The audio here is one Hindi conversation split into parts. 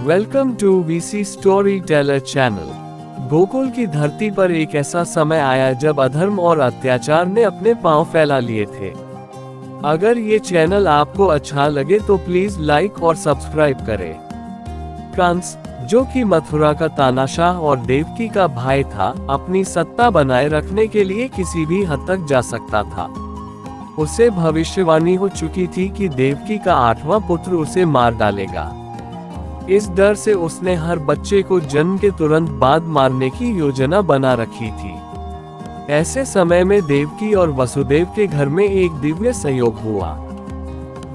Welcome to VC storyteller channel. Gokul की धरती पर एक ऐसा समय आया जब अधर्म और अत्याचार ने अपने पांव फैला लिए थे। अगर ये चैनल आपको अच्छा लगे तो प्लीज लाइक और सब्सक्राइब करें। कंस, जो कि मथुरा का तानाशाह और देवकी का भाई था, अपनी सत्ता बनाए रखने के लिए किसी भी हद तक जा सकता था। उसे भविष्यवाणी हो चुकी थी कि देवकी का 8वां पुत्र उसे मार डालेगा। इस डर से उसने हर बच्चे को जन्म के तुरंत बाद मारने की योजना बना रखी थी। ऐसे समय में देवकी और वसुदेव के घर में एक दिव्य संयोग हुआ।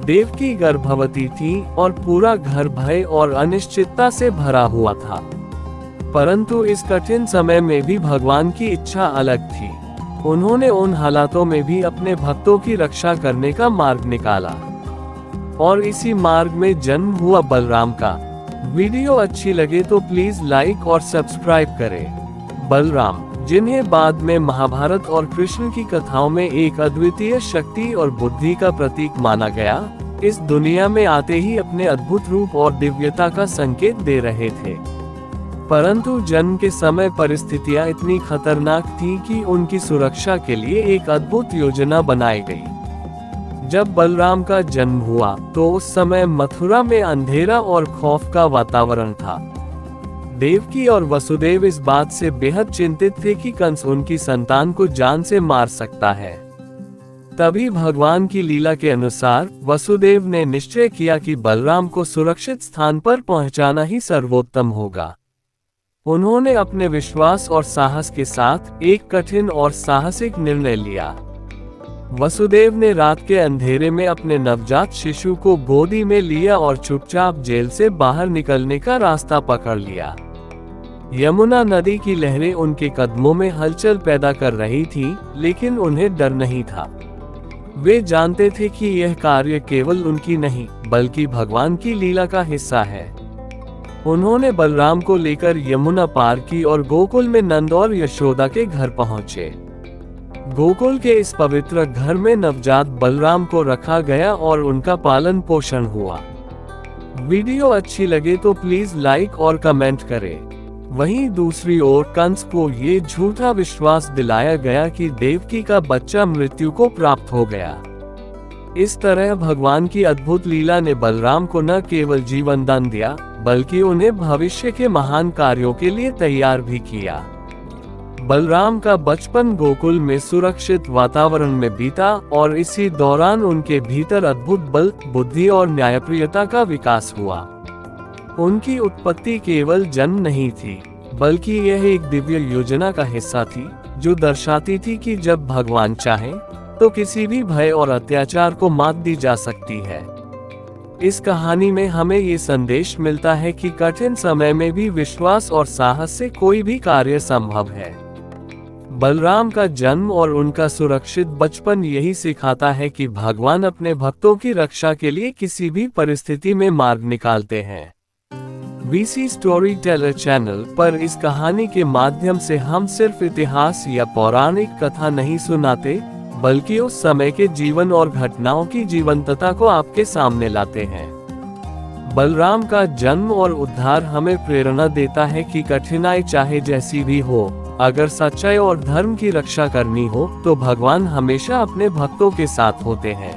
देवकी गर्भवती थी और पूरा घर भय और अनिश्चितता से भरा हुआ था। परंतु इस कठिन समय में भी भगवान की इच्छा अलग थी। उन्होंने उन हालातों में भी अपने भक्तों की रक्षा करने का मार्ग निकाला और इसी मार्ग में जन्म हुआ बलराम का। वीडियो अच्छी लगे तो प्लीज लाइक और सब्सक्राइब करें। बलराम, जिन्हें बाद में महाभारत और कृष्ण की कथाओं में एक अद्वितीय शक्ति और बुद्धि का प्रतीक माना गया, इस दुनिया में आते ही अपने अद्भुत रूप और दिव्यता का संकेत दे रहे थे। परंतु जन्म के समय परिस्थितियां इतनी खतरनाक थीं कि उनकी सुरक्षा के लिए एक अद्भुत योजना बनाई गई। जब बलराम का जन्म हुआ तो उस समय मथुरा में अंधेरा और खौफ का वातावरण था। देवकी और वसुदेव इस बात से बेहद चिंतित थे कि कंस उनकी संतान को जान से मार सकता है। तभी भगवान की लीला के अनुसार वसुदेव ने निश्चय किया कि बलराम को सुरक्षित स्थान पर पहुंचाना ही सर्वोत्तम होगा। उन्होंने अपने विश्वास और साहस के साथ एक कठिन और साहसिक निर्णय लिया। वसुदेव ने रात के अंधेरे में अपने नवजात शिशु को गोदी में लिया और चुपचाप जेल से बाहर निकलने का रास्ता पकड़ लिया। यमुना नदी की लहरें उनके कदमों में हलचल पैदा कर रही थी, लेकिन उन्हें डर नहीं था। वे जानते थे कि यह कार्य केवल उनकी नहीं, बल्कि भगवान की लीला का हिस्सा है। उन्होंने बलराम को लेकर यमुना पार की और गोकुल में नंद और यशोदा के घर पहुंचे। गोकुल के इस पवित्र घर में नवजात बलराम को रखा गया और उनका पालन पोषण हुआ। वीडियो अच्छी लगे तो प्लीज लाइक और कमेंट करें। वहीं दूसरी ओर कंस को ये झूठा विश्वास दिलाया गया कि देवकी का बच्चा मृत्यु को प्राप्त हो गया। इस तरह भगवान की अद्भुत लीला ने बलराम को न केवल जीवन दान दिया, बल्कि उन्हें भविष्य के महान कार्यों के लिए तैयार भी किया। बलराम का बचपन गोकुल में सुरक्षित वातावरण में बीता और इसी दौरान उनके भीतर अद्भुत बल, बुद्धि और न्यायप्रियता का विकास हुआ। उनकी उत्पत्ति केवल जन्म नहीं थी, बल्कि यह एक दिव्य योजना का हिस्सा थी, जो दर्शाती थी कि जब भगवान चाहे तो किसी भी भय और अत्याचार को मात दी जा सकती है। इस कहानी में हमें ये संदेश मिलता है कि कठिन समय में भी विश्वास और साहस से कोई भी कार्य संभव है। बलराम का जन्म और उनका सुरक्षित बचपन यही सिखाता है कि भगवान अपने भक्तों की रक्षा के लिए किसी भी परिस्थिति में मार्ग निकालते हैं। वीसी स्टोरी टेलर चैनल पर इस कहानी के माध्यम से हम सिर्फ इतिहास या पौराणिक कथा नहीं सुनाते, बल्कि उस समय के जीवन और घटनाओं की जीवंतता को आपके सामने लाते हैं। बलराम का जन्म और उद्धार हमें प्रेरणा देता है कि कठिनाई चाहे जैसी भी हो, अगर सच्चाई और धर्म की रक्षा करनी हो तो भगवान हमेशा अपने भक्तों के साथ होते हैं।